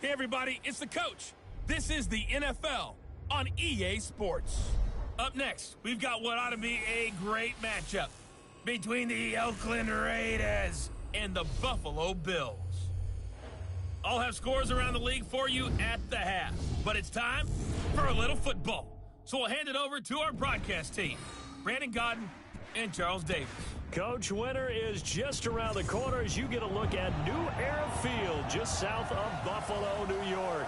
Hey everybody, it's the coach. This is the NFL on EA Sports. Up next, we've got what ought to be a great matchup between the Oakland Raiders and the Buffalo Bills. I'll have scores around the league for you at the half, but it's time for a little football. So we'll hand it over to our broadcast team, Brandon Godden and Charles Davis. Coach, winter is just around the corner as you get a look at New Era Field just south of Buffalo, New York.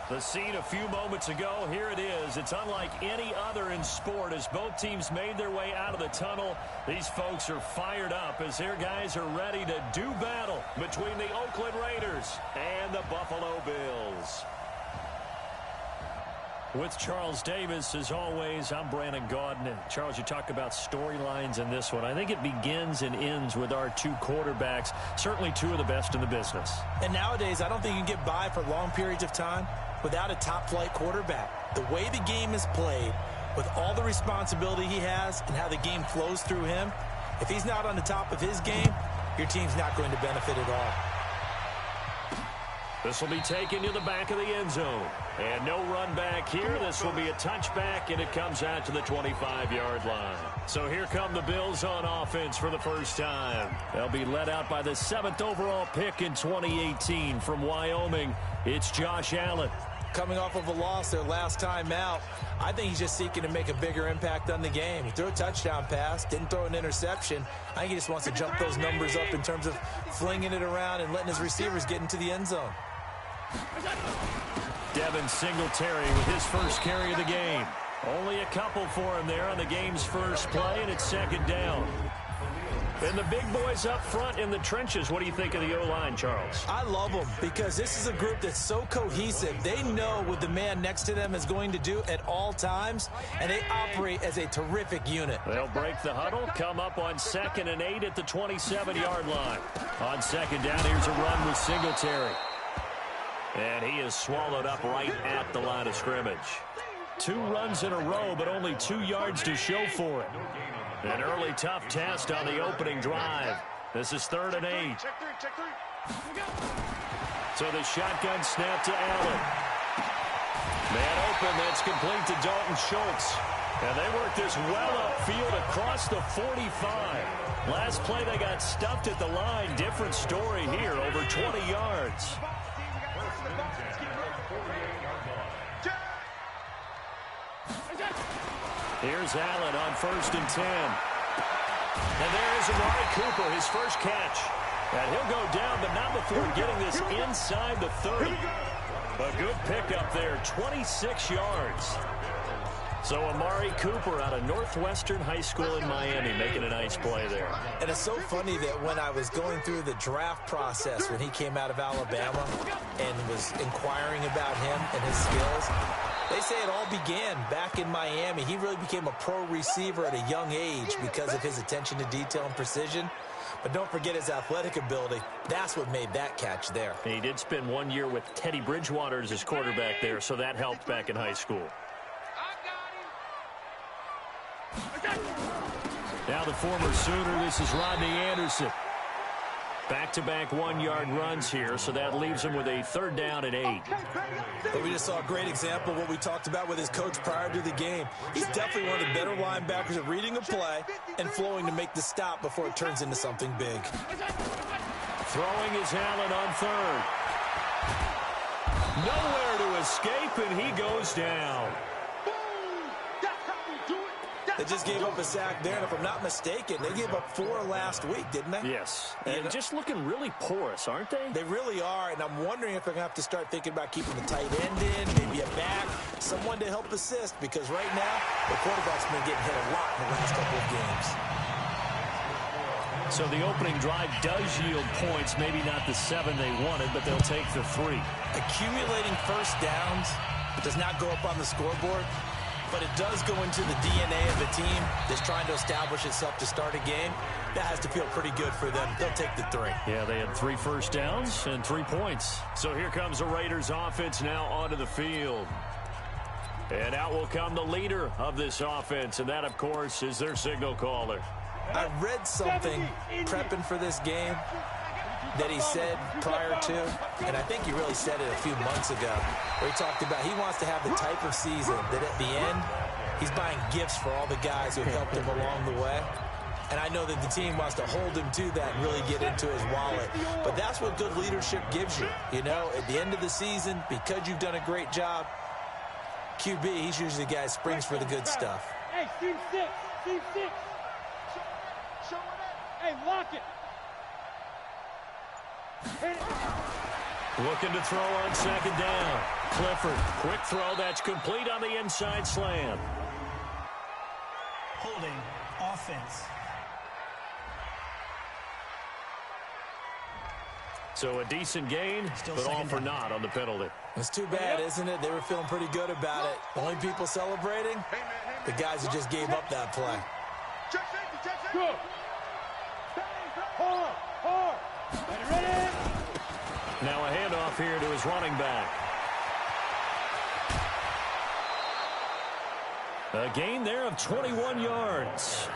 The scene a few moments ago, here it is. It's unlike any other in sport as both teams made their way out of the tunnel. These folks are fired up as their guys are ready to do battle between the Oakland Raiders and the Buffalo Bills. With Charles Davis, as always, I'm Brandon Gaudin. And Charles, you talk about storylines in this one. I think it begins and ends with our two quarterbacks, certainly two of the best in the business. And nowadays, I don't think you can get by for long periods of time without a top-flight quarterback. The way the game is played, with all the responsibility he has and how the game flows through him, if he's not on the top of his game, your team's not going to benefit at all. This will be taken to the back of the end zone. And no run back here. This will be a touchback, and it comes out to the 25-yard line. So here come the Bills on offense for the first time. They'll be led out by the 7th overall pick in 2018 from Wyoming. It's Josh Allen. Coming off of a loss their last time out, I think he's just seeking to make a bigger impact on the game. He threw a touchdown pass, didn't throw an interception. I think he just wants to jump those numbers up in terms of flinging it around and letting his receivers get into the end zone. Devin Singletary with his first carry of the game. Only a couple for him there on the game's first play, and it's second down. And the big boys up front in the trenches. What do you think of the O-line, Charles? I love them because this is a group that's so cohesive. They know what the man next to them is going to do at all times, and they operate as a terrific unit. They'll break the huddle, come up on 2nd and 8 at the 27-yard line. On second down, here's a run with Singletary. And he is swallowed up right at the line of scrimmage. 2 runs in a row, but only 2 yards to show for it. An early tough test on the opening drive. This is 3rd and 8. So the shotgun snap to Allen. Man open, that's complete to Dalton Schultz. And they work this well upfield across the 45. Last play they got stuffed at the line. Different story here, over 20 yards. Here's Allen on 1st and 10. And there is Amari Cooper, his first catch. And he'll go down, but not before getting this inside the 30. A good pickup there, 26 yards. So Amari Cooper out of Northwestern High School in Miami making a nice play there. And it's so funny that when I was going through the draft process when he came out of Alabama and was inquiring about him and his skills, they say it all began back in Miami. He really became a pro receiver at a young age because of his attention to detail and precision. But don't forget his athletic ability. That's what made that catch there. He did spend 1 year with Teddy Bridgewater as his quarterback there, so that helped back in high school. Now the former Sooner, this is Rodney Anderson. Back-to-back 1-yard runs here, so that leaves him with a 3rd down and 8. But we just saw a great example of what we talked about with his coach prior to the game. He's definitely one of the better linebackers at reading a play and flowing to make the stop before it turns into something big. Throwing is Allen on 3rd. Nowhere to escape, and he goes down. They just gave up a sack there, and if I'm not mistaken, they gave up 4 last week, didn't they? Yes. And just looking really porous, aren't they? They really are, and I'm wondering if they're going to have to start thinking about keeping the tight end in, maybe a back, someone to help assist, because right now, the quarterback's been getting hit a lot in the last couple of games. So the opening drive does yield points, maybe not the 7 they wanted, but they'll take the 3. Accumulating first downs does not go up on the scoreboard, but it does go into the DNA of the team that's trying to establish itself to start a game. That has to feel pretty good for them. They'll take the 3. Yeah, they had 3 first downs and 3 points. So here comes the Raiders offense now onto the field. And out will come the leader of this offense, and that, of course, is their signal caller. I read something prepping for this game that he said prior to, and I think he really said it a few months ago, where he talked about he wants to have the type of season that at the end, he's buying gifts for all the guys who have helped him along the way. And I know that the team wants to hold him to that and really get into his wallet. But that's what good leadership gives you. You know, at the end of the season, because you've done a great job, QB, he's usually the guy who springs for the good stuff. Hey, Steve 6. Steve 6. Hey, lock it. Looking to throw on second down. Clifford, quick throw that's complete on the inside slant. Holding offense. So a decent gain, but all for naught on the penalty. It's too bad, isn't it? They were feeling pretty good about it. The only people celebrating, the guys who just gave up that play. Good. Hard. Ready. Now a handoff here to his running back. A gain there of 21 yards.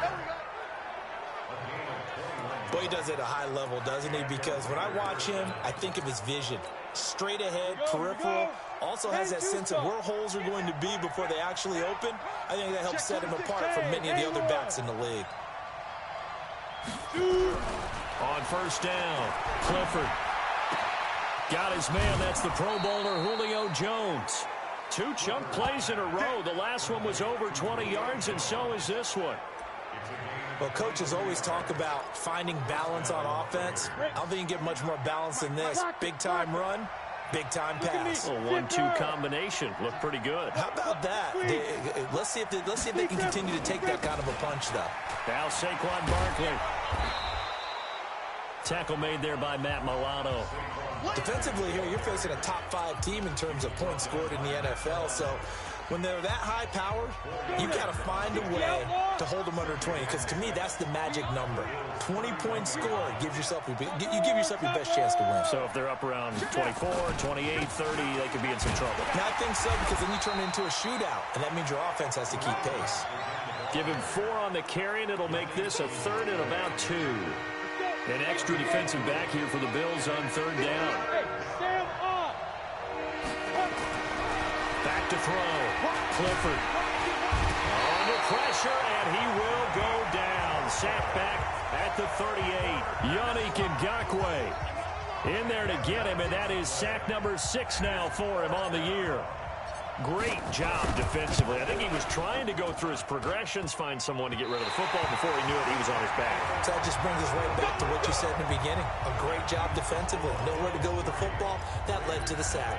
Boy, he does it at a high level, doesn't he? Because when I watch him, I think of his vision. Straight ahead, peripheral. Also has that sense of where holes are going to be before they actually open. I think that helps set him apart from many of the other backs in the league. On first down, Clifford got his man. That's the Pro Bowler Julio Jones. 2 chunk plays in a row. The last one was over 20 yards, and so is this one. Well, coaches always talk about finding balance on offense. I don't think you can get much more balance than this. Big-time run, big-time pass. A 1-2 combination. Looked pretty good. How about that? Let's see if they can continue to take that kind of a punch, though. Now Saquon Barkley. Tackle made there by Matt Milano. Defensively here, you're facing a top-5 team in terms of points scored in the NFL, so when they're that high-powered, you got to find a way to hold them under 20, because to me, that's the magic number. 20-point score, you give yourself your best chance to win. So if they're up around 24, 28, 30, they could be in some trouble. And I think so, because then you turn it into a shootout, and that means your offense has to keep pace. Give him 4 on the carry, and it'll make this a 3rd and about 2. An extra defensive back here for the Bills on 3rd down. Back to throw. Clifford. Under pressure, and he will go down. Sacked back at the 38. Yannick Ngakoue in there to get him, and that is sack number 6 now for him on the year. Great job defensively. I think he was trying to go through his progressions, find someone to get rid of the football. Before he knew it, he was on his back. So that just brings us right back to what you said in the beginning. A great job defensively. Nowhere to go with the football. That led to the sack.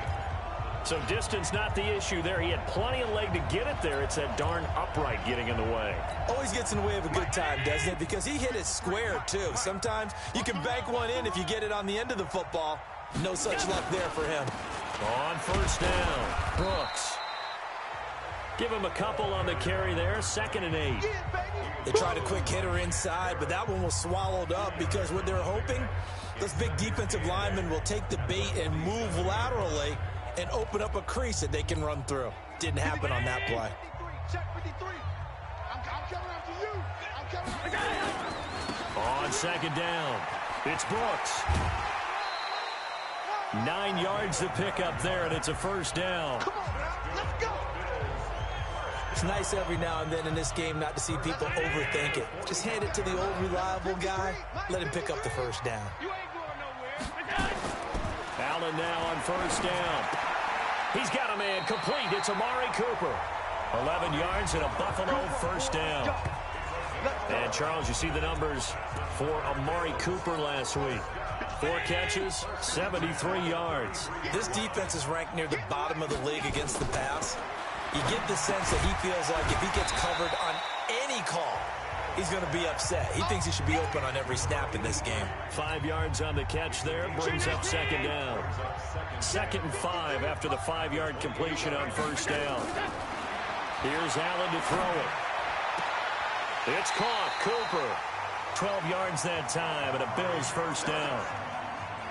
So distance not the issue there. He had plenty of leg to get it there. It's that darn upright getting in the way. Always gets in the way of a good time, doesn't it? Because he hit it square, too. Sometimes you can bank one in if you get it on the end of the football. No such luck there for him. On first down, Brooks. Give him a couple on the carry there, 2nd and 8. They tried a quick hitter inside, but that one was swallowed up because what they're hoping, those big defensive linemen will take the bait and move laterally and open up a crease that they can run through. Didn't happen on that play. On 2nd down, it's Brooks. 9 yards to pick up there, and it's a first down. It's nice every now and then in this game not to see people overthink it. Just hand it to the old reliable guy. Let him pick up the first down. Allen now on first down. He's got a man complete. It's Amari Cooper. 11 yards and a Buffalo first down. And, Charles, you see the numbers for Amari Cooper last week. 4 catches, 73 yards. This defense is ranked near the bottom of the league against the pass. You get the sense that he feels like if he gets covered on any call, he's going to be upset. He thinks he should be open on every snap in this game. 5 yards on the catch there, brings up 2nd down. 2nd and 5 after the 5-yard completion on first down. Here's Allen to throw it. It's caught. Cooper. 12 yards that time, and a Bills first down.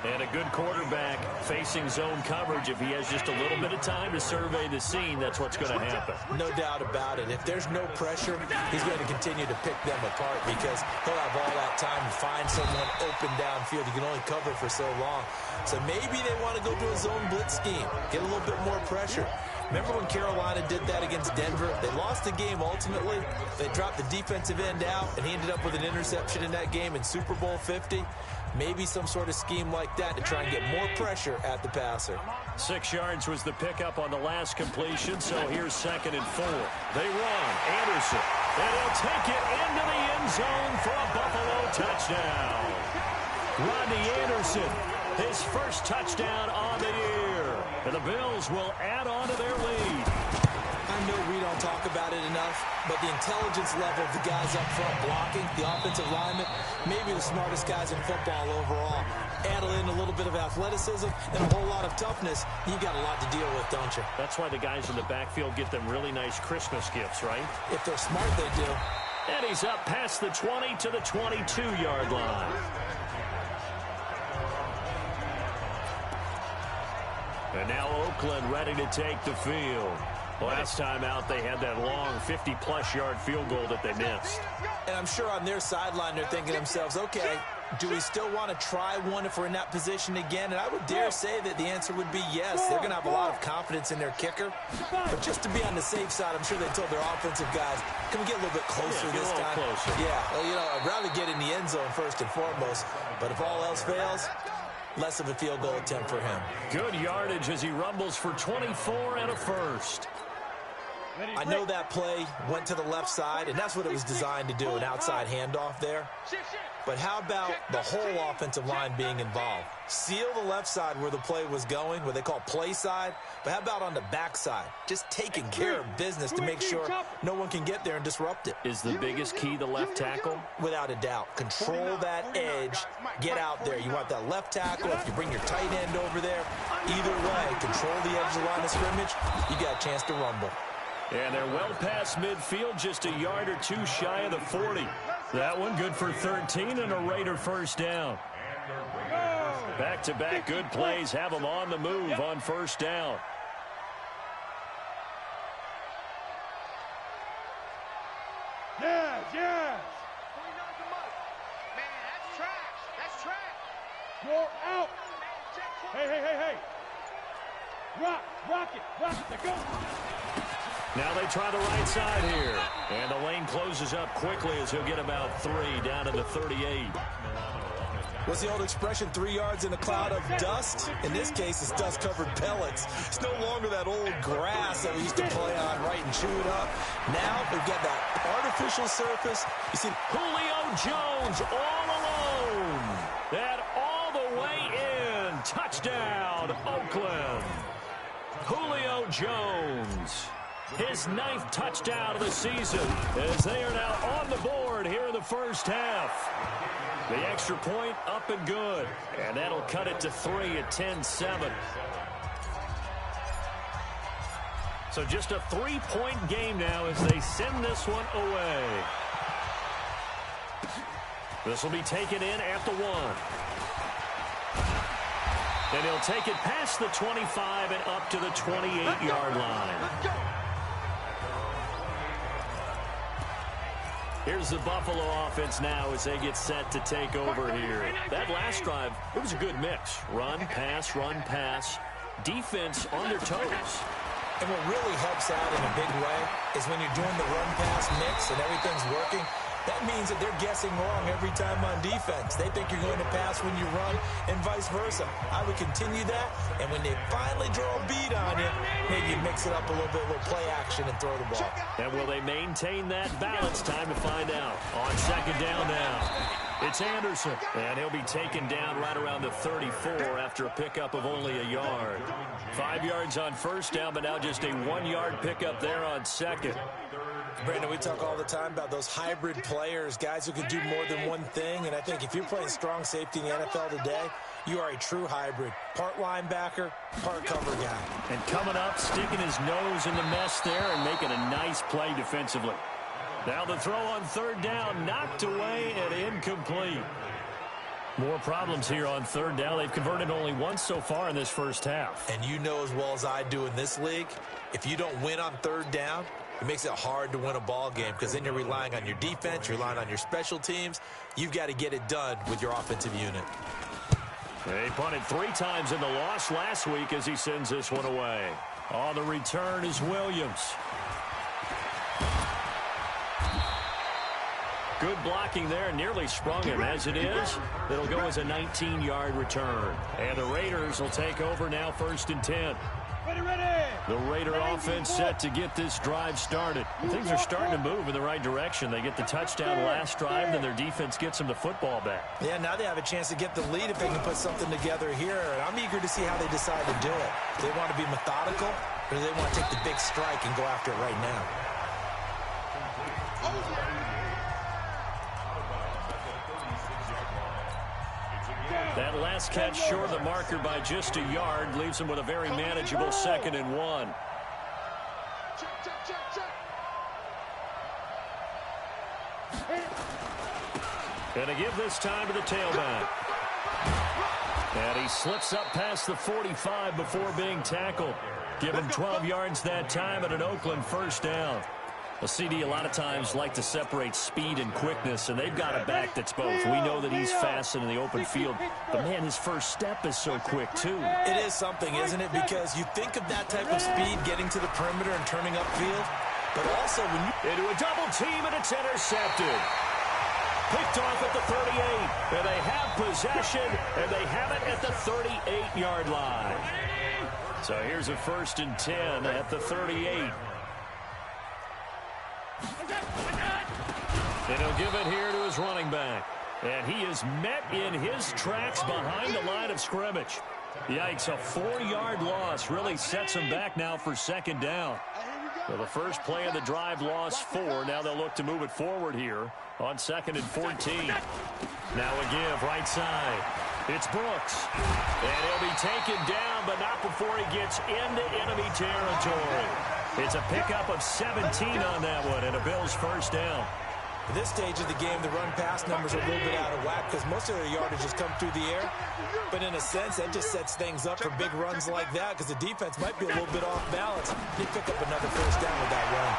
And a good quarterback facing zone coverage. If he has just a little bit of time to survey the scene, that's what's going to happen. No doubt about it. If there's no pressure, he's going to continue to pick them apart because he'll have all that time to find someone open downfield. He can only cover for so long. So maybe they want to go to a zone blitz scheme, get a little bit more pressure. Remember when Carolina did that against Denver? They lost the game ultimately. They dropped the defensive end out, and he ended up with an interception in that game in Super Bowl 50. Maybe some sort of scheme like that to try and get more pressure at the passer. 6 yards was the pickup on the last completion, so here's 2nd and 4. They run. Anderson. And he'll take it into the end zone for a Buffalo touchdown. Rodney Anderson, his first touchdown on the year. And the Bills will add on to their lead. I know we don't talk about it enough, but the intelligence level of the guys up front blocking, the offensive linemen, maybe the smartest guys in football overall. Add in a little bit of athleticism and a whole lot of toughness, you got a lot to deal with, don't you? That's why the guys in the backfield get them really nice Christmas gifts, right? If they're smart, they do. And he's up past the 20 to the 22-yard line. And now Oakland ready to take the field. Last time out, they had that long 50-plus yard field goal that they missed. And I'm sure on their sideline, they're thinking to themselves, okay, do we still want to try one if we're in that position again? And I would dare say that the answer would be yes. They're going to have a lot of confidence in their kicker. But just to be on the safe side, I'm sure they told their offensive guys, can we get a little bit closer this time? Closer. Yeah, well, you know, I'd rather get in the end zone first and foremost. But if all else fails, less of a field goal attempt for him. Good yardage as he rumbles for 24 and a first. I know that play went to the left side, and that's what it was designed to do, an outside handoff there. But how about the whole offensive line being involved? Seal the left side where the play was going, what they call play side, but how about on the back side? Just taking care of business to make sure no one can get there and disrupt it. Is the biggest key the left tackle? Without a doubt. Control that edge. Get out there. You want that left tackle. If you bring your tight end over there, either way, control the edge of the line of scrimmage, you got a chance to rumble. And they're well past midfield, just a yard or two shy of the 40. That one good for 13 and a Raider first down. Back-to-back good plays have them on the move on first down. Yes, yes. Man, that's trash. That's trash. You're out. Hey. Rock it. Let's go. Now they try the right side here. And the lane closes up quickly as he'll get about 3 down to the 38. What's the old expression, 3 yards in a cloud of dust? In this case, it's dust-covered pellets. It's no longer that old grass that we used to play on, right, and chew it up. Now we've got that artificial surface. You see, Julio Jones all alone. And all the way in. Touchdown, Oakland. Julio Jones. His 9th touchdown of the season as they are now on the board here in the first half. The extra point up and good. And that'll cut it to 3 at 10-7. So just a 3-point game now as they send this one away. This will be taken in at the 1. And he'll take it past the 25 and up to the 28-yard line. Here's the Buffalo offense now as they get set to take over here. That last drive, it was a good mix. Run, pass. Defense on their toes. and what really helps out in a big way is when you're doing the run-pass mix and everything's working, that means that they're guessing wrong every time on defense. They think you're going to pass when you run and vice versa. I would continue that, and when they finally draw a beat on you, maybe you mix it up a little bit with play action and throw the ball. And will they maintain that balance? Time to find out. On second down now, it's Anderson, and he'll be taken down right around the 34 after a pickup of only a yard. 5 yards on first down, but now just a 1-yard pickup there on second. Brandon, we talk all the time about those hybrid players, guys who can do more than one thing, and I think if you're playing strong safety in the NFL today, you are a true hybrid. Part linebacker, part cover guy. And coming up, sticking his nose in the mess there and making a nice play defensively. Now the throw on third down, knocked away and incomplete. More problems here on third down. They've converted only once so far in this first half. And you know as well as I do in this league, if you don't win on third down, it makes it hard to win a ball game because then you're relying on your defense, you're relying on your special teams. You've got to get it done with your offensive unit. They punted 3 times in the loss last week as he sends this one away. On the return is Williams. Good blocking there, nearly sprung him. As it is, it'll go as a 19-yard return. And the Raiders will take over now, 1st and 10. The Raider offense set to get this drive started. Things are starting to move in the right direction. They get the touchdown last drive, then their defense gets them the football back. Yeah, now they have a chance to get the lead if they can put something together here. And I'm eager to see how they decide to do it. Do they want to be methodical, or do they want to take the big strike and go after it right now? That last catch short of the marker by just a yard leaves them with a very manageable 2nd and 1. And to give this time to the tailback. And he slips up past the 45 before being tackled. Give him 12 yards that time at an Oakland 1st down. Well, CD a lot of times like to separate speed and quickness, and they've got a back that's both. We know that he's fast in the open field, but, man, his first step is so quick, too. It is something, isn't it? Because you think of that type of speed getting to the perimeter and turning upfield, but also when you... Into a double team, and it's intercepted. Picked off at the 38, and they have possession, and they have it at the 38-yard line. So here's a 1st and 10 at the 38. And he'll give it here to his running back. And he is met in his tracks behind the line of scrimmage. Yikes, a 4-yard loss really sets him back now for 2nd down. Well, the first play of the drive lost 4. Now they'll look to move it forward here on 2nd and 14. Now a give right side. It's Brooks. And he'll be taken down, but not before he gets into enemy territory. It's a pickup of 17 on that one, and a Bills 1st down. At this stage of the game, the run-pass numbers are a little bit out of whack because most of their yardage has come through the air. But in a sense, that just sets things up for big runs like that because the defense might be a little bit off balance. They pick up another 1st down with that run.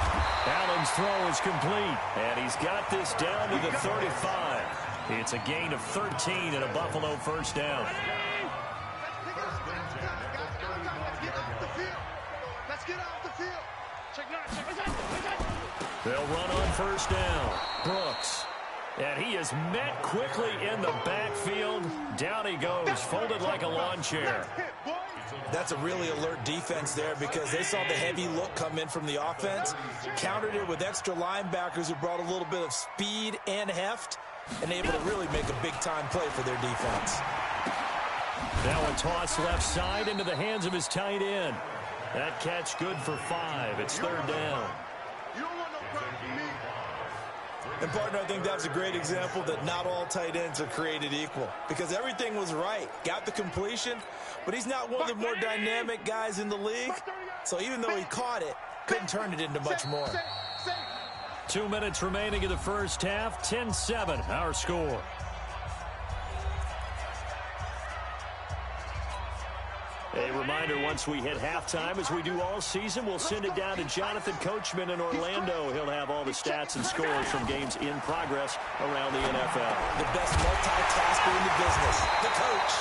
Allen's throw is complete, and he's got this down to the 35. It's a gain of 13 and a Buffalo 1st down. Let's get off the field. They'll run on 1st down. Brooks. And he is met quickly in the backfield. Down he goes, folded like a lawn chair. That's a really alert defense there because they saw the heavy look come in from the offense, countered it with extra linebackers who brought a little bit of speed and heft, and able to really make a big-time play for their defense. Now a toss left side into the hands of his tight end. That catch good for 5. It's 3rd down. And, partner, I think that's a great example that not all tight ends are created equal because everything was right. Got the completion, but he's not one of the more dynamic guys in the league. So even though he caught it, couldn't turn it into much more. 2 minutes remaining in the first half. 10-7, our score. A reminder, once we hit halftime, as we do all season, we'll send it down to Jonathan Coachman in Orlando. He'll have all the stats and scores from games in progress around the NFL. The best multitasker in the business, the coach.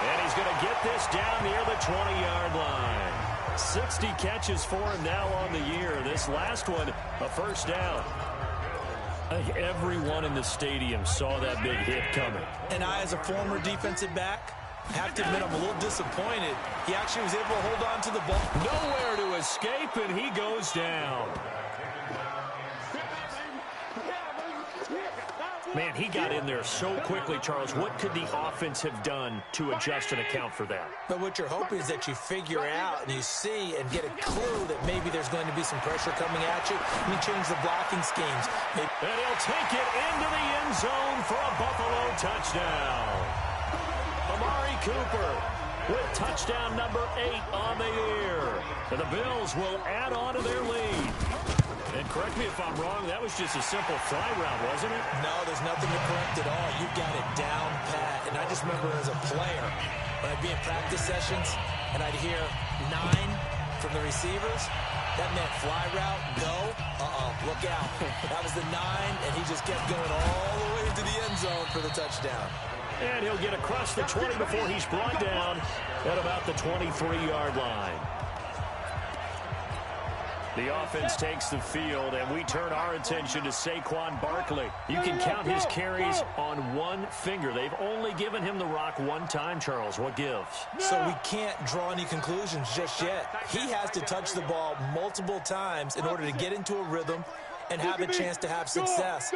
And he's going to get this down near the 20-yard line. 60 catches for him now on the year. This last one, a 1st down. I think everyone in the stadium saw that big hit coming. And I, as a former defensive back, have to admit I'm a little disappointed. He actually was able to hold on to the ball. Nowhere to escape, and he goes down. Man, he got in there so quickly, Charles. What could the offense have done to adjust and account for that? But what you're hoping is that you figure out and you see and get a clue that maybe there's going to be some pressure coming at you, and you change the blocking schemes. And he'll take it into the end zone for a Buffalo touchdown. Amari Cooper with touchdown number 8 on the year. And the Bills will add on to their lead. And correct me if I'm wrong, that was just a simple fly route, wasn't it? No, there's nothing to correct at all. You got it down pat. And I just remember as a player, when I'd be in practice sessions and I'd hear 9 from the receivers, that meant fly route, go, look out. That was the 9, and he just kept going all the way into the end zone for the touchdown. And he'll get across the 20 before he's brought down at about the 23-yard line. The offense takes the field, and we turn our attention to Saquon Barkley. You can count his carries on one finger. They've only given him the rock one time, Charles. What gives? So we can't draw any conclusions just yet. He has to touch the ball multiple times in order to get into a rhythm and have a chance to have success.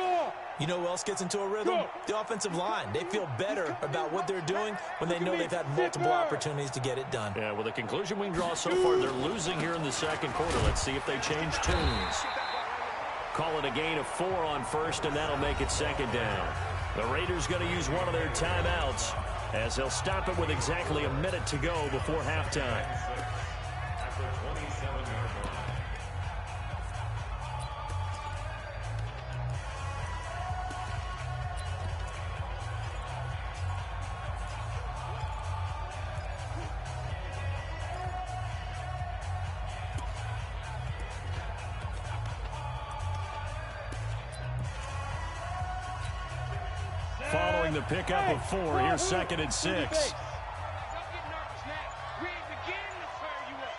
You know who else gets into a rhythm? The offensive line. They feel better about what they're doing when they know they've had multiple opportunities to get it done. Yeah, well, the conclusion we can draw so far, they're losing here in the second quarter. Let's see if they change tunes. Call it a gain of 4 on first, and that'll make it second down. The Raiders going to use one of their timeouts as they'll stop it with exactly a minute to go before halftime. Following the pickup of 4, here's 2nd and 6. Don't get nervous, Matt. We ain't beginning to turn you up.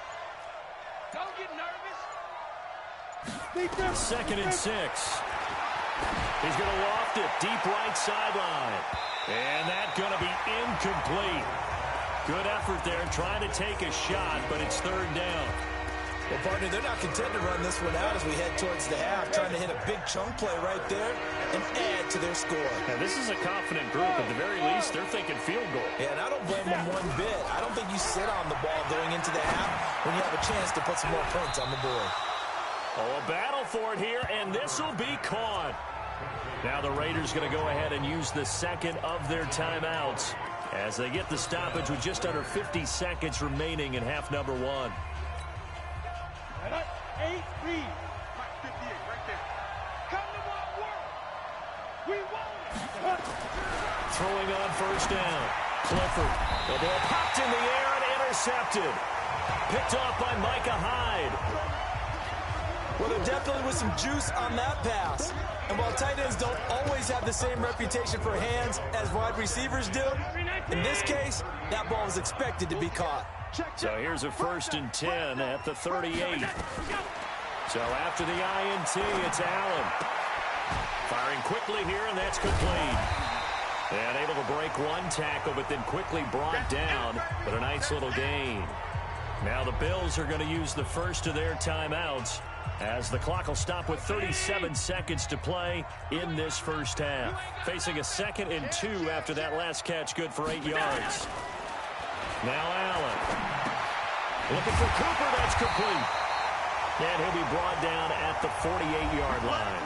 Don't get nervous. 2nd and 6. He's going to loft it deep right sideline. And that's going to be incomplete. Good effort there trying to take a shot, but it's 3rd down. Well, partner, they're not content to run this one out as we head towards the half, trying to hit a big chunk play right there and add to their score. Now, this is a confident group. At the very least, they're thinking field goal. Yeah, and I don't blame them one bit. I don't think you sit on the ball going into the half when you have a chance to put some more points on the board. Oh, a battle for it here, and this will be caught. Now the Raiders going to go ahead and use the second of their timeouts as they get the stoppage with just under 50 seconds remaining in half number 1. 8 lead. 58 right there. Come to what work. We want it. Throwing on first down. Clifford. The ball popped in the air and intercepted. Picked off by Micah Hyde. Well, there definitely was some juice on that pass. And while tight ends don't always have the same reputation for hands as wide receivers do, in this case, that ball was expected to be caught. So here's a 1st and 10 at the 38. So after the INT, it's Allen. Firing quickly here, and that's complete. And able to break one tackle, but then quickly brought down. But a nice little gain. Now the Bills are going to use the first of their timeouts as the clock will stop with 37 seconds to play in this first half. Facing a 2nd and 2 after that last catch, good for 8 yards. Now Allen. Looking for Cooper, that's complete. And he'll be brought down at the 48-yard line.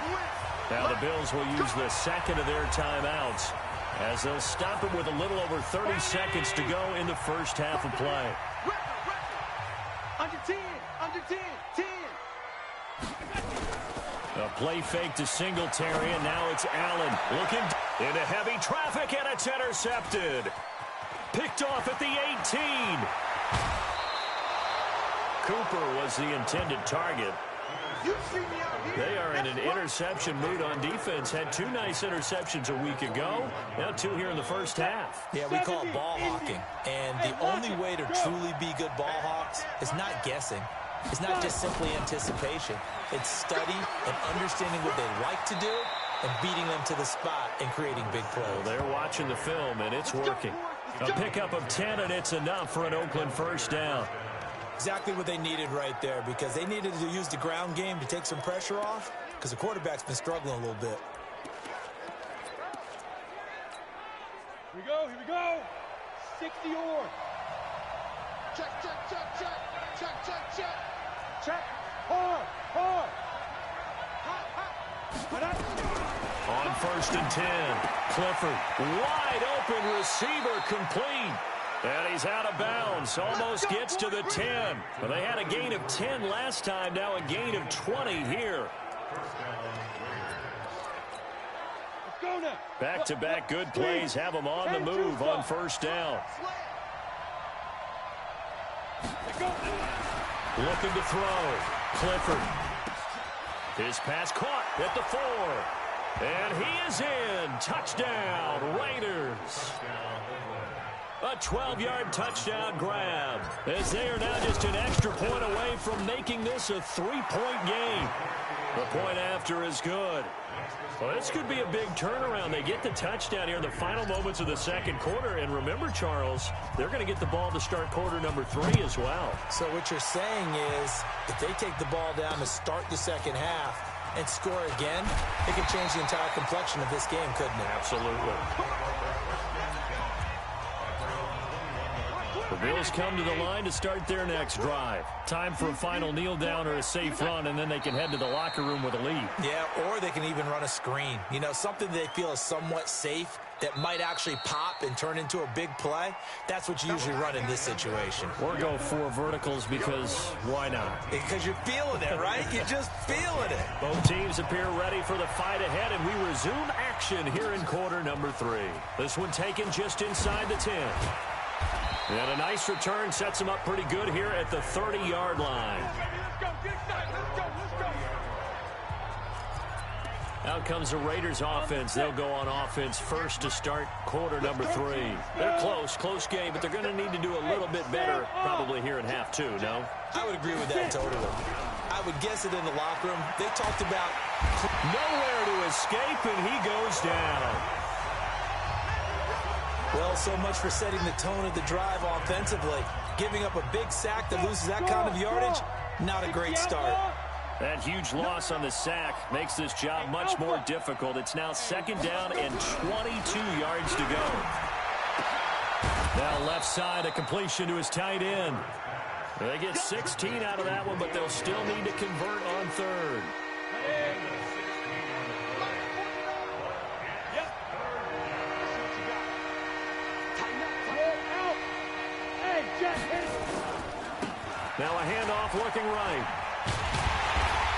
Now the Bills will use the second of their timeouts as they'll stop it with a little over 30 seconds to go in the first half of play. Under 10, under 10, 10. A play fake to Singletary, and now it's Allen looking into heavy traffic, and it's intercepted. Picked off at the 18. Cooper was the intended target. They are in an interception mood on defense. Had 2 nice interceptions a week ago. Now 2 here in the first half. Yeah, we call it ball hawking. And the only way to truly be good ball hawks is not guessing. It's not just simply anticipation. It's study and understanding what they like to do and beating them to the spot and creating big plays. Well, they're watching the film, and it's working. A pickup of 10, and it's enough for an Oakland first down. Exactly what they needed right there, because they needed to use the ground game to take some pressure off, because the quarterback's been struggling a little bit. Here we go, here we go. 60 or. Check, check, check, check. Check, check, check. Check. Hard, hard. On 1st and 10, Clifford, wide open receiver complete. And he's out of bounds. Almost gets to the 10. Well, they had a gain of 10 last time. Now a gain of 20 here. Back-to-back good plays have them on the move on first down. Looking to throw. Clifford. His pass caught at the 4. And he is in. Touchdown, Raiders. A 12-yard touchdown grab, as they are now just an extra point away from making this a 3-point game. The point after is good. Well, this could be a big turnaround. They get the touchdown here in the final moments of the second quarter. And remember, Charles, they're going to get the ball to start quarter number 3 as well. So what you're saying is if they take the ball down to start the second half and score again, it could change the entire complexion of this game, couldn't it? Absolutely. The Bills come to the line to start their next drive. Time for a final kneel down or a safe run, and then they can head to the locker room with a lead. Yeah, or they can even run a screen. You know, something they feel is somewhat safe that might actually pop and turn into a big play. That's what you usually run in this situation. Or go 4 verticals because why not? Because you're feeling it, right? You're just feeling it. Both teams appear ready for the fight ahead, and we resume action here in quarter number 3. This one taken just inside the 10. And a nice return sets them up pretty good here at the 30-yard line. Out comes the Raiders offense. They'll go on offense first to start quarter number 3. They're close game, but they're going to need to do a little bit better probably here in half 2, no? I would agree with that totally. I would guess it in the locker room. They talked about nowhere to escape, and he goes down. Well, so much for setting the tone of the drive offensively. Giving up a big sack that loses that kind of yardage, not a great start. That huge loss on the sack makes this job much more difficult. It's now second down and 22 yards to go. Now left side, a completion to his tight end. They get 16 out of that one, but they'll still need to convert on third. Now a handoff looking right.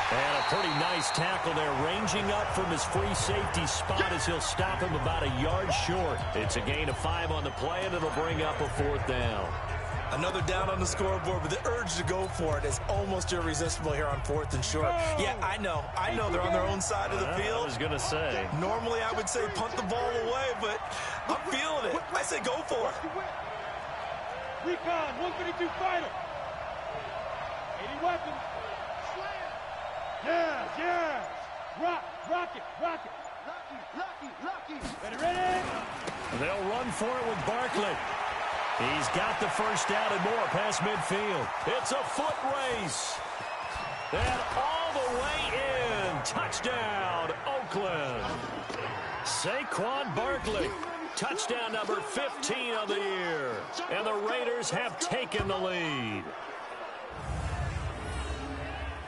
And a pretty nice tackle there, ranging up from his free safety spot as he'll stop him about a yard short. It's a gain of 5 on the play, and it'll bring up a 4th down. Another down on the scoreboard, but the urge to go for it is almost irresistible here on 4th and short. Yeah, I know they're on their own side of the field. I was going to say. Normally I would say punt the ball away, but I'm feeling it. I say go for it. Recon, 152 fighter. 80 weapons. Yeah. Rock it. Lucky. Ready. They'll run for it with Barkley. He's got the first down and more past midfield. It's a foot race. And all the way in. Touchdown, Oakland. Saquon Barkley. Touchdown number 15 of the year. And the Raiders have taken the lead.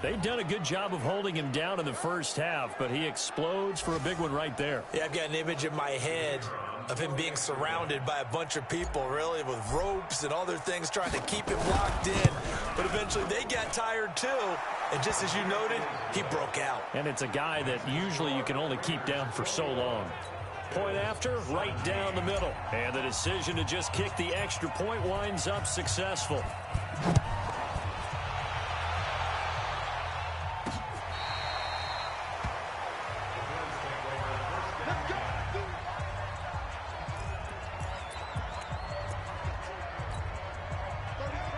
They've done a good job of holding him down in the first half, but he explodes for a big one right there. Yeah, I've got an image in my head of him being surrounded by a bunch of people, really, with ropes and other things trying to keep him locked in. But eventually they got tired, too. And just as you noted, he broke out. And it's a guy that usually you can only keep down for so long. Point after, right down the middle. And the decision to just kick the extra point winds up successful.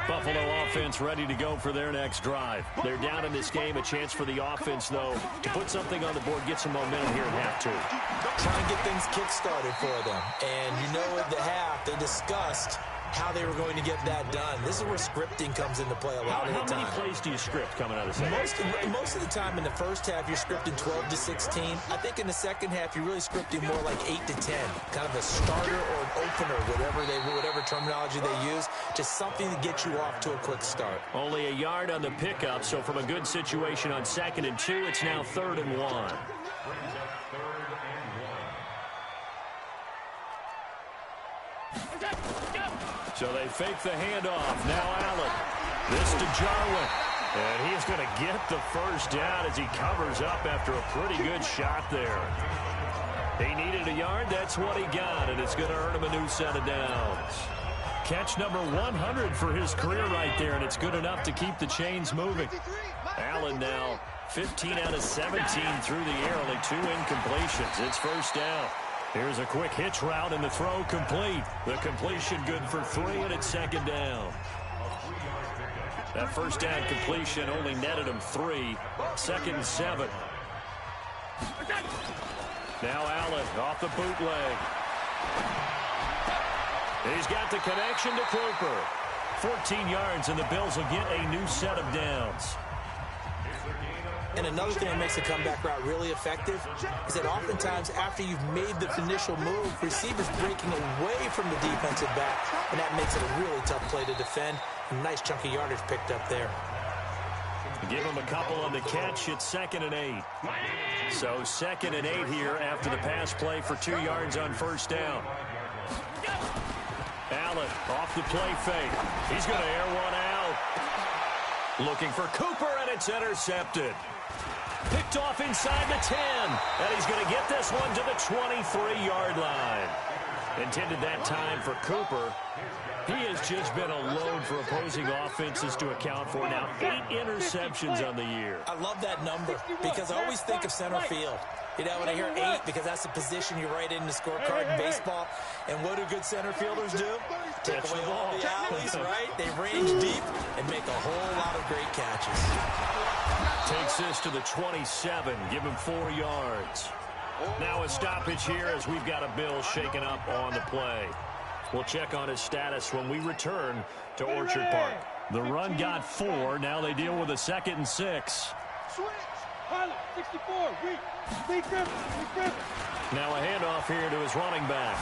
Buffalo offense ready to go for their next drive. They're down in this game. A chance for the offense, though, to put something on the board, get some momentum here in half 2. Try and get things kick-started for them. And you know at the half, they discussed how they were going to get that done. This is where scripting comes into play a lot of the time. How many plays do you script coming out of the second? Most of the time in the first half, you're scripting 12 to 16. I think in the second half, you're really scripting more like 8 to 10. Kind of a starter or an opener, whatever terminology they use. Just something to get you off to a quick start. Only a yard on the pickup, so from a good situation on 2nd and 2, it's now 3rd and 1. So they fake the handoff. Now Allen. This to Jarwin. And he's going to get the first down as he covers up after a pretty good shot there. He needed a yard. That's what he got, and it's going to earn him a new set of downs. Catch number 100 for his career right there, and it's good enough to keep the chains moving. Allen now 15 out of 17 through the air, only 2 incompletions. It's first down. Here's a quick hitch route, and the throw complete. The completion good for 3, and it's second down. That first down completion only netted him 3. Second and 7. Now Allen off the bootleg. He's got the connection to Cooper. 14 yards, and the Bills will get a new set of downs. And another thing that makes the comeback route really effective is that oftentimes after you've made the initial move, receivers breaking away from the defensive back, and that makes it a really tough play to defend. A nice chunk of yardage picked up there. Give him a couple on the catch. It's 2nd and 8. So 2nd and 8 here after the pass play for 2 yards on first down. Allen off the play fake. He's going to air one out. Looking for Cooper, and it's intercepted. Picked off inside the 10. And he's going to get this one to the 23-yard line. Intended that time for Cooper. He has just been a load for opposing offenses to account for. Now 8 interceptions on the year. I love that number because I always think of center field. You know, when I hear 8, because that's the position you write in the scorecard in baseball. And what do good center fielders do? Take away all the alleys, right? They range deep and make a whole lot of great catches. Takes this to the 27. Give him 4 yards. Now a stoppage here as we've got a Bill shaken up on the play. We'll check on his status when we return to Orchard Park. The run got 4. Now they deal with a 2nd and 6. Switch. Pilot, 64. Now a handoff here to his running back.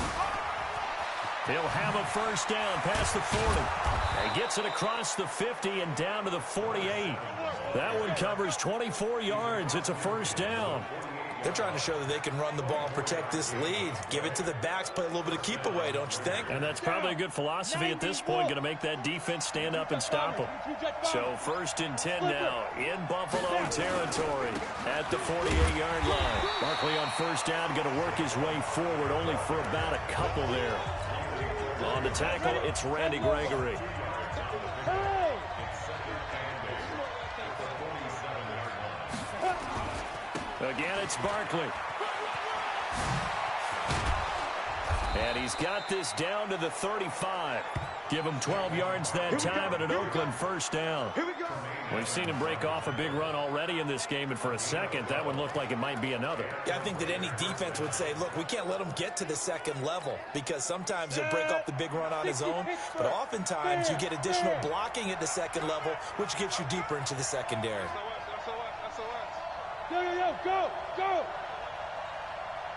He'll have a first down past the 40. He gets it across the 50 and down to the 48. That one covers 24 yards. It's a first down. They're trying to show that they can run the ball and protect this lead. Give it to the backs, play a little bit of keep away, don't you think? And that's probably a good philosophy at this point, going to make that defense stand up and stop them. So 1st and 10 now in Buffalo territory at the 48-yard line. Barkley on first down, going to work his way forward, only for about a couple there. On the tackle, it's Randy Gregory. Again, it's Barkley. And he's got this down to the 35. Give him 12 yards that time and an Oakland first down. We've seen him break off a big run already in this game, and for a second, that one looked like it might be another. Yeah, I think that any defense would say, look, we can't let him get to the 2nd level because sometimes he'll break off the big run on his own, but oftentimes you get additional blocking at the 2nd level, which gets you deeper into the secondary. Yo, go!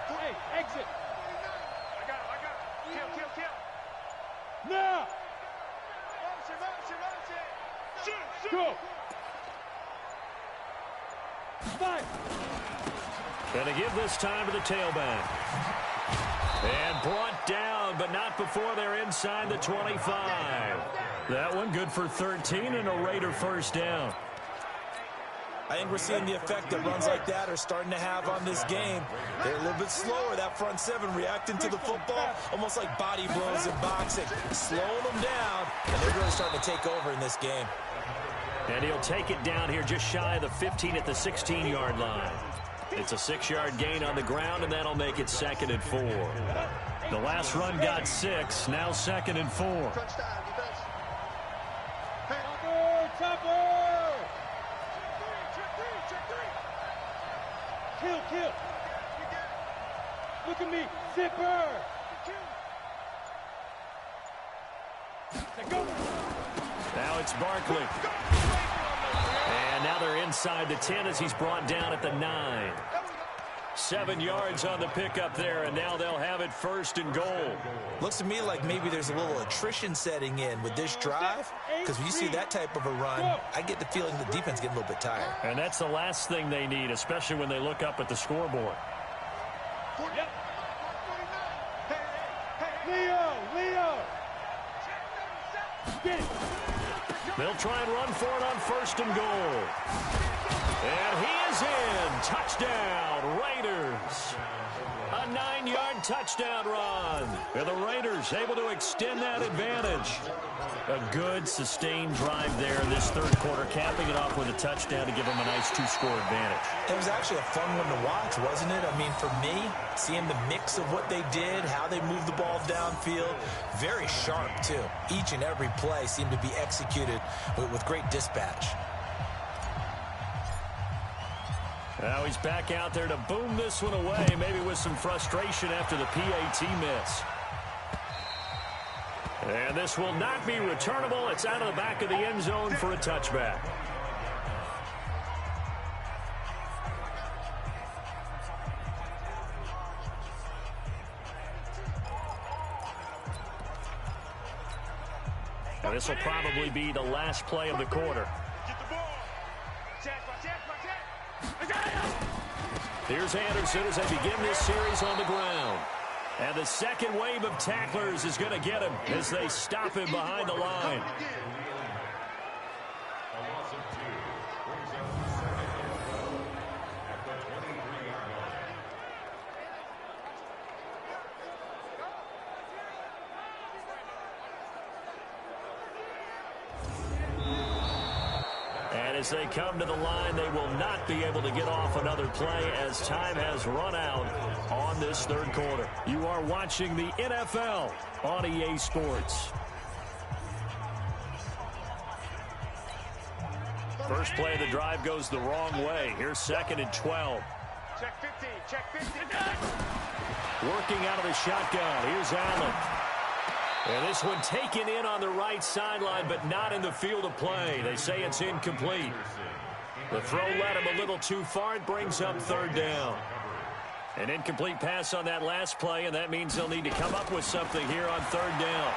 Hey, exit! I got it. Kill! Now! Shoot! Go! Fight! Going to give this time to the tailback. And brought down, but not before they're inside the 25. That one good for 13 and a Raider first down. I think we're seeing the effect that runs like that are starting to have on this game. They're a little bit slower, that front 7, reacting to the football, almost like body blows in boxing, slowing them down, and they're really starting to take over in this game. And he'll take it down here just shy of the 15 at the 16-yard line. It's a 6-yard gain on the ground, and that'll make it 2nd and 4. The last run got 6, now 2nd and 4. Chopper! Kill! Look at me, zipper! Go! Now it's Barkley. And now they're inside the 10 as he's brought down at the 9. 7 yards on the pickup there, and now they'll have it 1st and goal. Looks to me like maybe there's a little attrition setting in with this drive, because when you see that type of a run, I get the feeling the defense getting a little bit tired. And that's the last thing they need, especially when they look up at the scoreboard. Leo! They'll try and run for it on 1st and goal. And he is in. Touchdown, Raiders. A 9-yard touchdown run. And the Raiders able to extend that advantage. A good, sustained drive there in this third quarter, capping it off with a touchdown to give them a nice 2-score advantage. It was actually a fun one to watch, wasn't it? I mean, for me, seeing the mix of what they did, how they moved the ball downfield, very sharp, too. Each and every play seemed to be executed with great dispatch. Now he's back out there to boom this one away, maybe with some frustration after the PAT miss. And this will not be returnable. It's out of the back of the end zone for a touchback. Now this will probably be the last play of the quarter. Here's Anderson as they begin this series on the ground. And the second wave of tacklers is going to get him as they stop him behind the line. As they come to the line, they will not be able to get off another play as time has run out on this third quarter. You are watching the NFL on EA Sports. First play of the drive goes the wrong way. Here's 2nd and 12. Check 50, check 50. Working out of the shotgun. Here's Allen. And this one taken in on the right sideline, but not in the field of play. They say it's incomplete. The throw led him a little too far. It brings up 3rd down. An incomplete pass on that last play, and that means they'll need to come up with something here on 3rd down.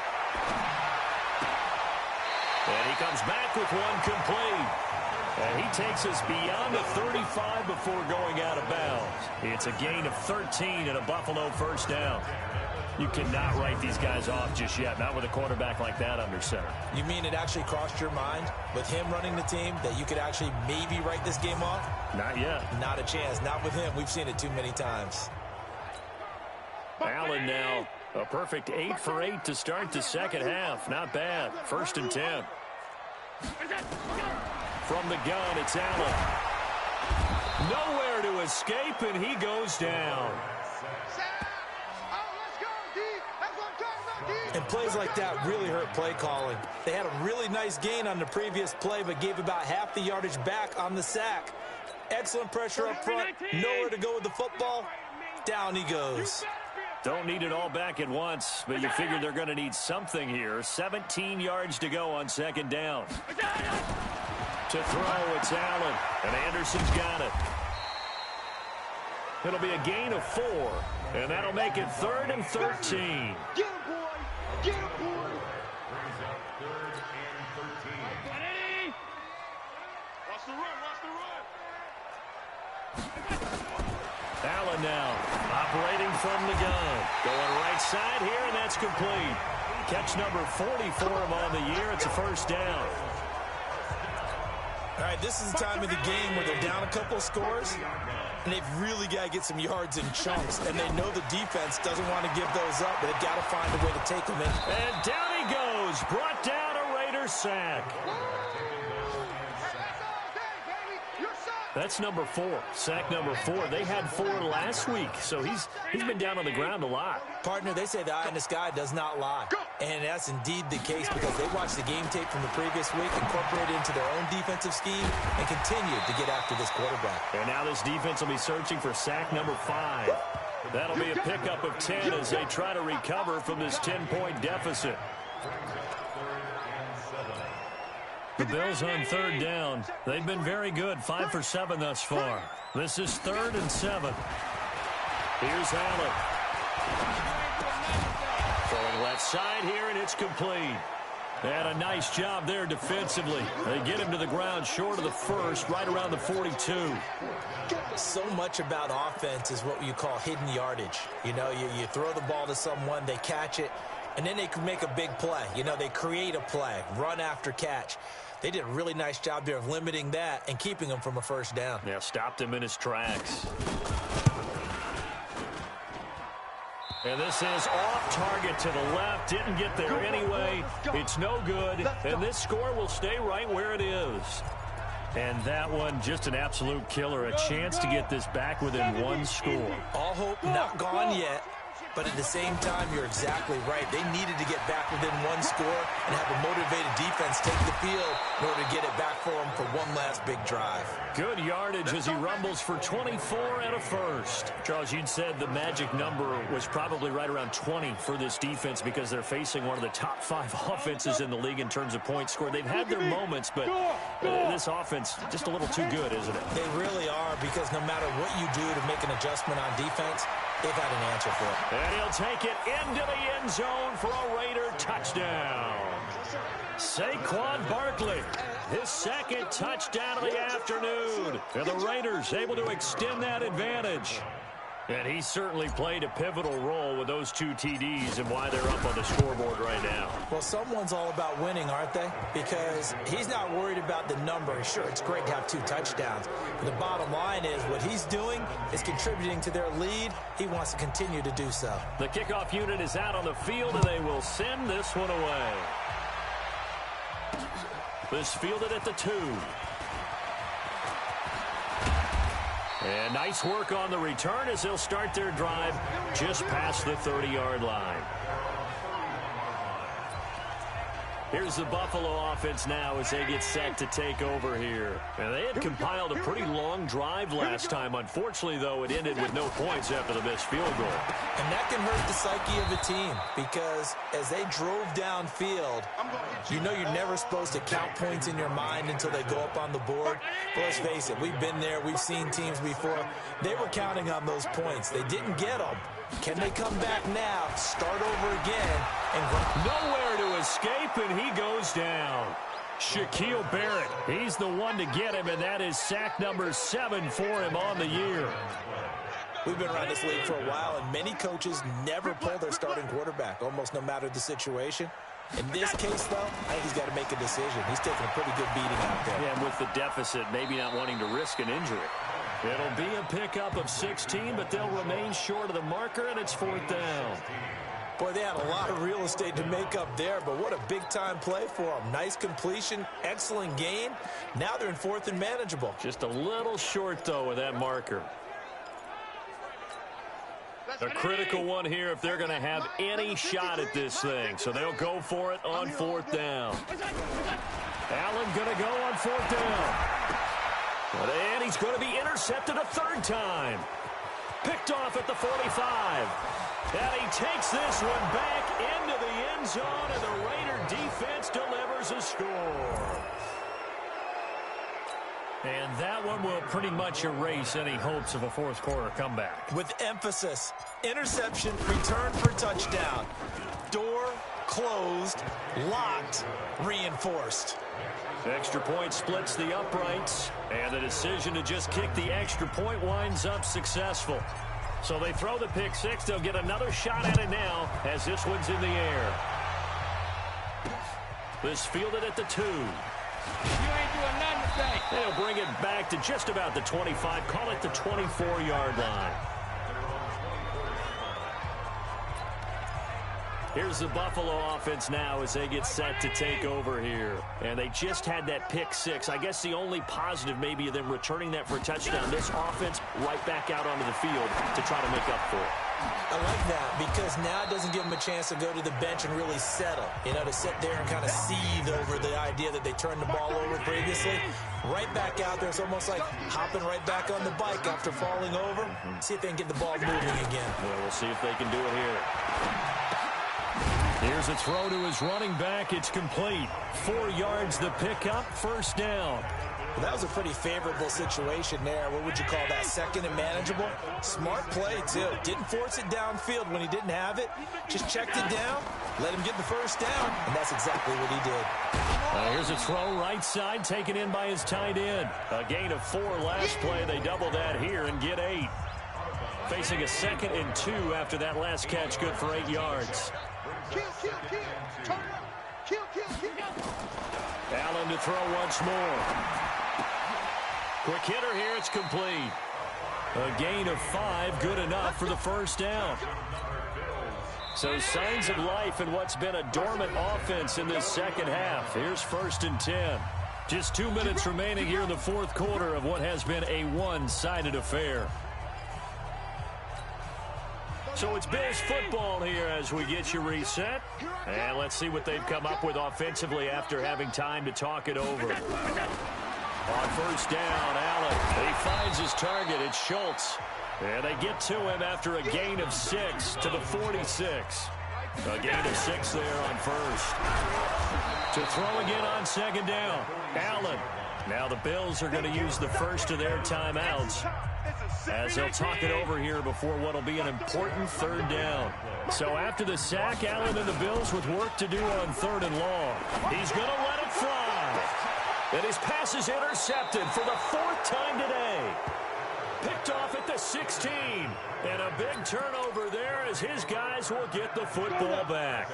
And he comes back with one complete. And he takes us beyond the 35 before going out of bounds. It's a gain of 13 and a Buffalo 1st down. You cannot write these guys off just yet, not with a quarterback like that under center. You mean it actually crossed your mind with him running the team that you could actually maybe write this game off? Not yet. Not a chance. Not with him. We've seen it too many times. Allen now, a perfect 8 for 8 to start the second half. Not bad. 1st and 10. From the gun, it's Allen. Nowhere to escape, and he goes down. And plays like that really hurt play calling. They had a really nice gain on the previous play, but gave about half the yardage back on the sack. Excellent pressure up front. Nowhere to go with the football. Down he goes. Don't need it all back at once, but you figure they're going to need something here. 17 yards to go on 2nd down. To throw, it's Allen, and Anderson's got it. It'll be a gain of 4, and that'll make it 3rd and 13. Get him, boy. Get him, boy. Watch the run. Watch the run. Allen now operating from the gun. Going right side here, and that's complete. Catch number 40 for him on the year. It's a 1st down. All right, this is the time of the game where they're down a couple scores, and they've really got to get some yards in chunks, and they know the defense doesn't want to give those up, but they've got to find a way to take them in. And down he goes. Brought down a Raiders sack. That's number 4. Sack number 4. They had 4 last week, so he's been down on the ground a lot. Partner, they say the eye in the sky does not lie. And that's indeed the case because they watched the game tape from the previous week, incorporated it into their own defensive scheme, and continued to get after this quarterback. And now this defense will be searching for sack number 5. That'll be a pickup of 10 as they try to recover from this 10-point deficit. The Bills on 3rd down. They've been very good, 5 for 7 thus far. This is 3rd and 7. Here's Allen. Throwing left side here, and it's complete. They had a nice job there defensively. They get him to the ground short of the 1st, right around the 42. So much about offense is what you call hidden yardage. You know, you throw the ball to someone, they catch it, And then they can make a big play. You know, they create a play, run after catch. They did a really nice job there of limiting that and keeping him from a first down. Yeah, stopped him in his tracks. And this is off target to the left. Didn't get there anyway. It's no good. And this score will stay right where it is. And that one, just an absolute killer. A chance to get this back within one score. All hope not gone yet. But at the same time, you're exactly right. They needed to get back within one score and have a motivated defense take the field in order to get it back for them for one last big drive. Good yardage as he rumbles for 24 and a first. Charles, you'd said the magic number was probably right around 20 for this defense because they're facing one of the top 5 offenses in the league in terms of points scored. They've had their moments, but this offense just a little too good, isn't it? They really are, because no matter what you do to make an adjustment on defense, they've had an answer for it. And he'll take it into the end zone for a Raider touchdown. Saquon Barkley, his second touchdown of the afternoon. And the Raiders able to extend that advantage. And he certainly played a pivotal role with those 2 TDs and why they're up on the scoreboard right now. Well, someone's all about winning, aren't they? Because he's not worried about the number. Sure, it's great to have 2 touchdowns. But the bottom line is what he's doing is contributing to their lead. He wants to continue to do so. The kickoff unit is out on the field, and they will send this one away. This fielded at the 2. And nice work on the return as they'll start their drive just past the 30-yard line. Here's the Buffalo offense now as they get set to take over here. And they had compiled a pretty long drive last time. Unfortunately, though, it ended with no points after the missed field goal. And that can hurt the psyche of a team, because as they drove downfield, you know you're never supposed to count points in your mind until they go up on the board. But let's face it, we've been there. We've seen teams before. They were counting on those points. They didn't get them. Can they come back now, start over again, and nowhere to escape, and he goes down. Shaquille Barrett, he's the one to get him, and that is sack number 7 for him on the year. We've been around this league for a while, and many coaches never pull their starting quarterback, almost no matter the situation. In this case, though, I think he's got to make a decision. He's taking a pretty good beating out there. Yeah, and with the deficit, maybe not wanting to risk an injury. It'll be a pickup of 16, but they'll remain short of the marker, and it's 4th down. Boy, they had a lot of real estate to make up there, but what a big-time play for them. Nice completion, excellent gain. Now they're in 4th and manageable. Just a little short, though, with that marker. A critical one here if they're going to have any shot at this thing. So they'll go for it on 4th down. Allen going to go on 4th down. And he's going to be intercepted a 3rd time. Picked off at the 45. And he takes this one back into the end zone, and the Raider defense delivers a score. And that one will pretty much erase any hopes of a 4th quarter comeback. With emphasis, interception, return for touchdown. Door closed, locked, reinforced. Extra point splits the uprights, and the decision to just kick the extra point winds up successful. So they throw the pick 6. They'll get another shot at it now as this one's in the air. This fielded at the 2. You ain't doing nothing today. They'll bring it back to just about the 25. Call it the 24-yard line. Here's the Buffalo offense now as they get set to take over here. And they just had that pick 6. I guess the only positive maybe of them returning that for a touchdown. This offense right back out onto the field to try to make up for it. I like that, because now it doesn't give them a chance to go to the bench and really settle. You know, to sit there and kind of seethe over the idea that they turned the ball over previously. Right back out there. It's almost like hopping right back on the bike after falling over. See if they can get the ball moving again. Well, we'll see if they can do it here. Here's a throw to his running back. It's complete. 4 yards the pickup, 1st down. Well, that was a pretty favorable situation there. What would you call that? 2nd and manageable? Smart play, too. Didn't force it downfield when he didn't have it. Just checked it down, let him get the 1st down, and that's exactly what he did. Here's a throw right side taken in by his tight end. A gain of 4 last play. They double that here and get 8. Facing a 2nd and 2 after that last catch, good for 8 yards. Kill. Turn it up. Kill. Allen to throw once more. Quick hitter here. It's complete. A gain of 5, good enough for the first down. So signs of life in what's been a dormant offense in this second half. Here's 1st and 10. Just 2 minutes remaining here in the fourth quarter of what has been a one-sided affair. So it's Bills football here as we get you reset. And let's see what they've come up with offensively after having time to talk it over. On first down, Allen. He finds his target. It's Schultz. And they get to him after a gain of 6 to the 46. A gain of 6 there on first. To throw again on second down, Allen. Now the Bills are going to use the first of their timeouts as they'll talk it over here before what will be an important third down. So after the sack, Allen and the Bills with work to do on 3rd and long. He's going to let it fly. And his pass is intercepted for the 4th time today. Picked off at the 16. And a big turnover there as his guys will get the football back.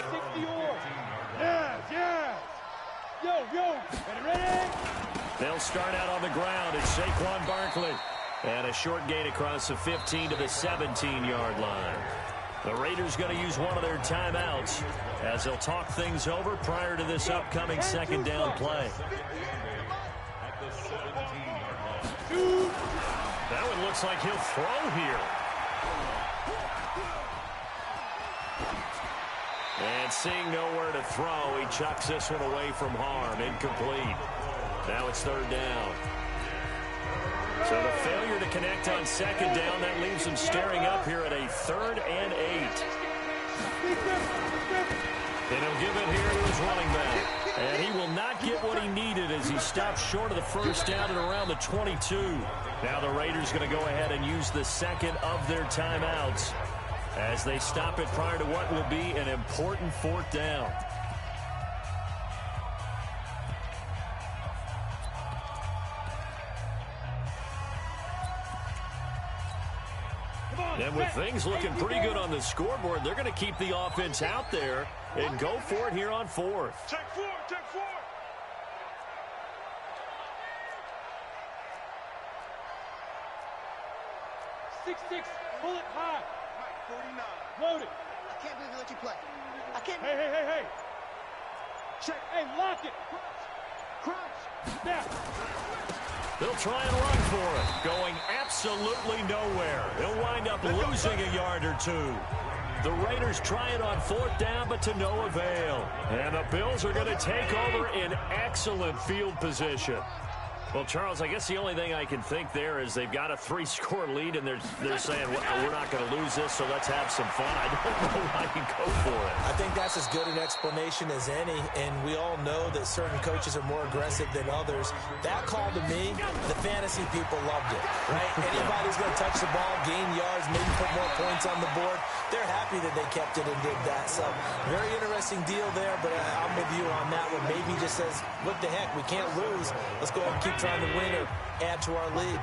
Yes. Yo. Ready? They'll start out on the ground. It's Saquon Barkley. And a short gain across the 15 to the 17-yard line. The Raiders going to use one of their timeouts as they'll talk things over prior to this upcoming second down play. That one looks like he'll throw here. And seeing nowhere to throw, he chucks this one away from harm. Incomplete. Now it's 3rd down. So the failure to connect on second down, that leaves him staring up here at a 3rd and 8. And he'll give it here to his running back. And he will not get what he needed as he stops short of the first down at around the 22. Now the Raiders going to go ahead and use the second of their timeouts as they stop it prior to what will be an important 4th down. And with things looking pretty good on the scoreboard, they're going to keep the offense out there and go for it here on 4th. Take 4. 6-6, pull it high. 49. Load it. I can't believe they let you play. I can't. Hey. Check. Hey, lock it. Crunch. Snap. They'll try and run for it. Going absolutely nowhere. He'll wind up losing a yard or 2. The Raiders try it on 4th down, but to no avail. And the Bills are going to take over in excellent field position. Well, Charles, I guess the only thing I can think there is they've got a 3-score lead, and they're saying, well, we're not going to lose this, so let's have some fun. I don't know why you go for it. I think that's as good an explanation as any, and we all know that certain coaches are more aggressive than others. That call to me, the fantasy people loved it, right? Anybody's going to touch the ball, gain yards, maybe put more points on the board. They're happy that they kept it and did that. So very interesting deal there, but I'm with you on that one. Maybe just says, what the heck, we can't lose. Let's go and keep trying to win or add to our lead.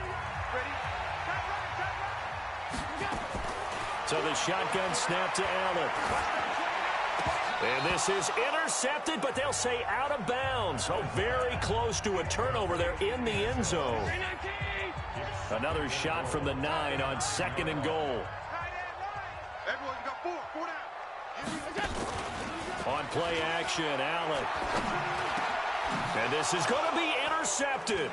So the shotgun snap to Allen. And this is intercepted, but they'll say out of bounds. Oh, very close to a turnover there in the end zone. Another shot from the 9 on 2nd and goal. Everyone got 4 down. On play action, Allen. And this is going to be intercepted.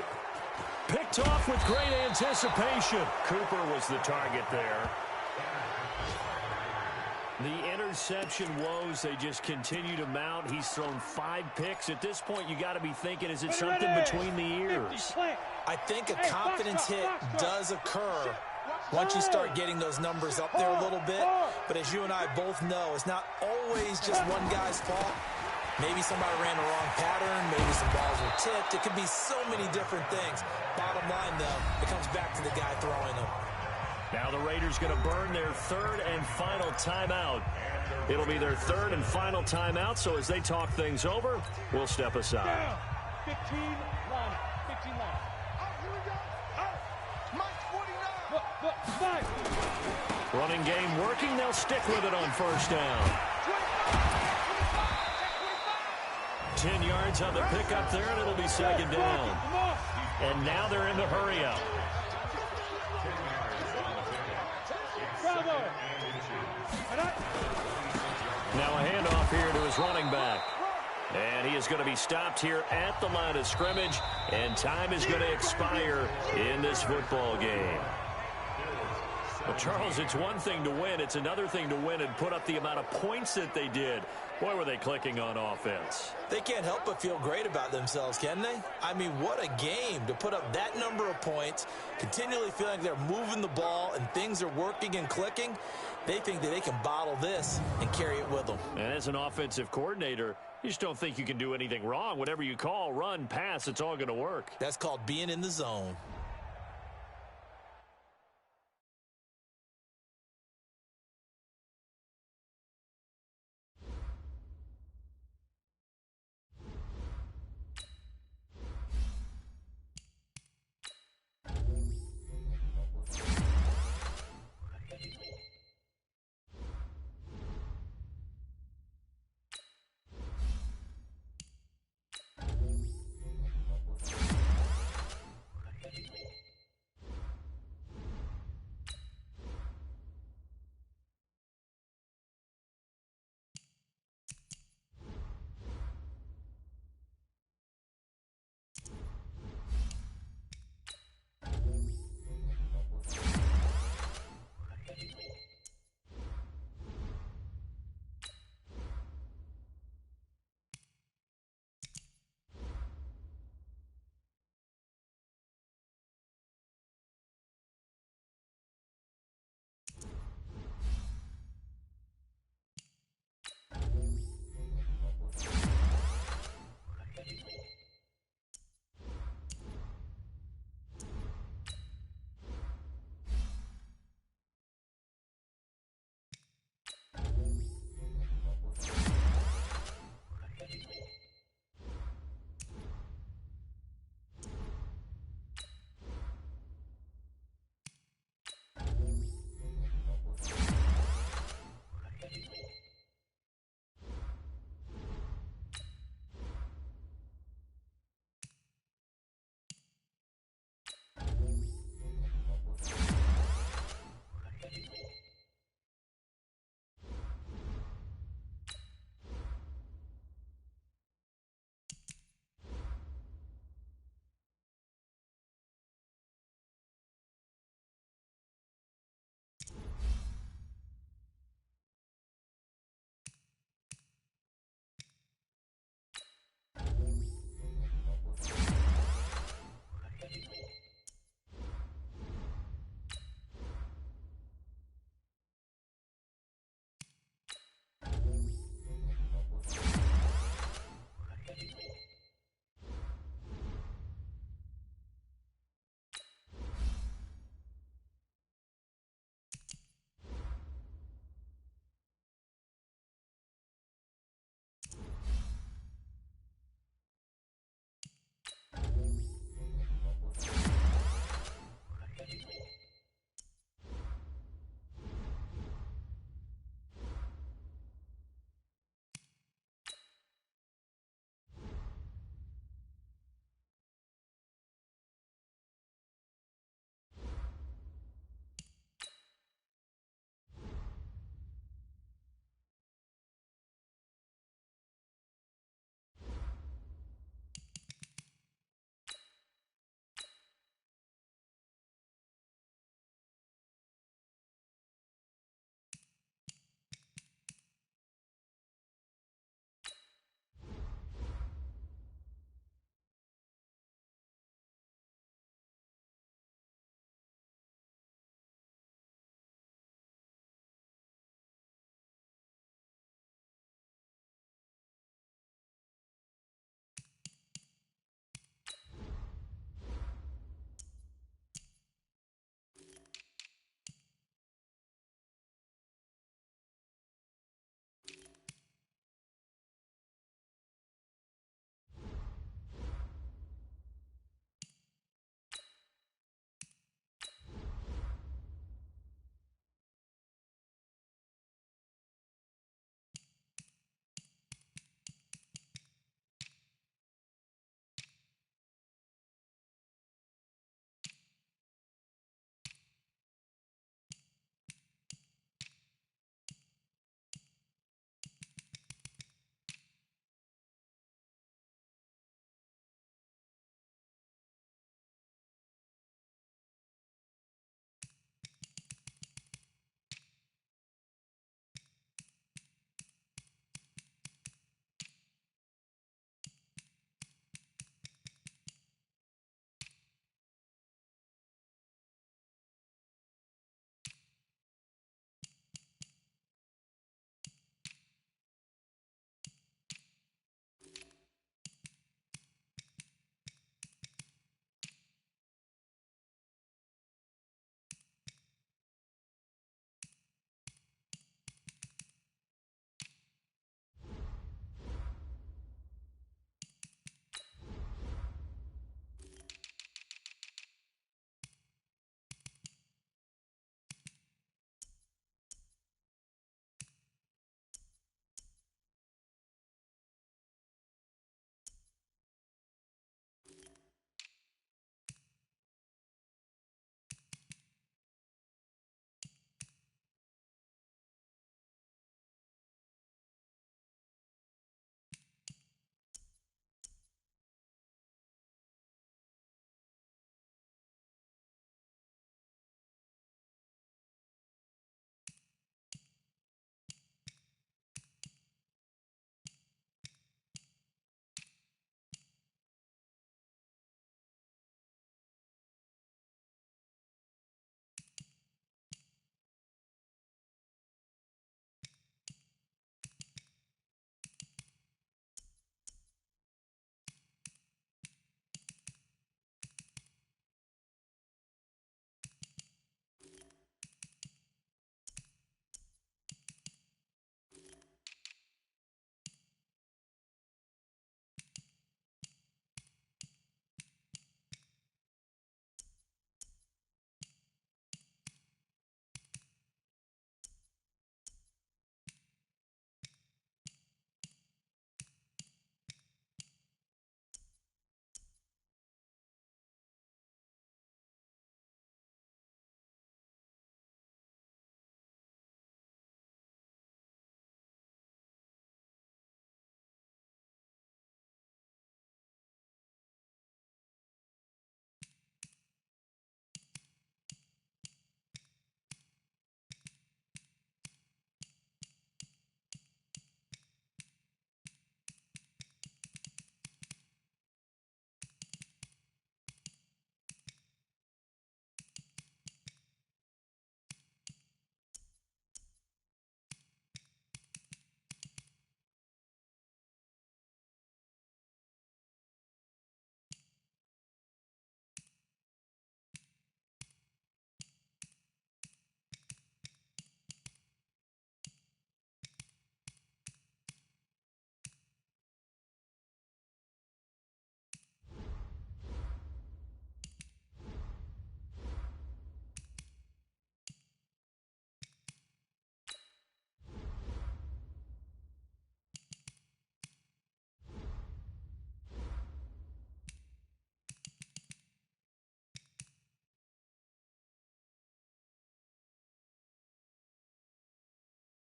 Picked off with great anticipation. Cooper was the target there. The interception woes, they just continue to mount. He's thrown 5 picks. At this point, you got to be thinking, is it something between the ears? I think a confidence hit does occur once you start getting those numbers up there a little bit. But as you and I both know, it's not always just one guy's fault. Maybe somebody ran the wrong pattern. Maybe some balls were tipped. It could be so many different things. Bottom line, though, it comes back to the guy throwing them. Now the Raiders going to burn their 3rd and final timeout. It'll be their 3rd and final timeout, so as they talk things over, we'll step aside. 15 line. Here we go. Mike 49. Running game working. They'll stick with it on first down. yards on the pickup there, and it'll be second down. And now they're in the hurry-up. Now a handoff here to his running back. And he is going to be stopped here at the line of scrimmage, and time is going to expire in this football game. Well, Charles, it's one thing to win. It's another thing to win and put up the amount of points that they did. Boy, were they clicking on offense. They can't help but feel great about themselves, can they? I mean, what a game to put up that number of points, continually feeling like they're moving the ball and things are working and clicking. They think that they can bottle this and carry it with them. And as an offensive coordinator, you just don't think you can do anything wrong. Whatever you call, run, pass, it's all going to work. That's called being in the zone.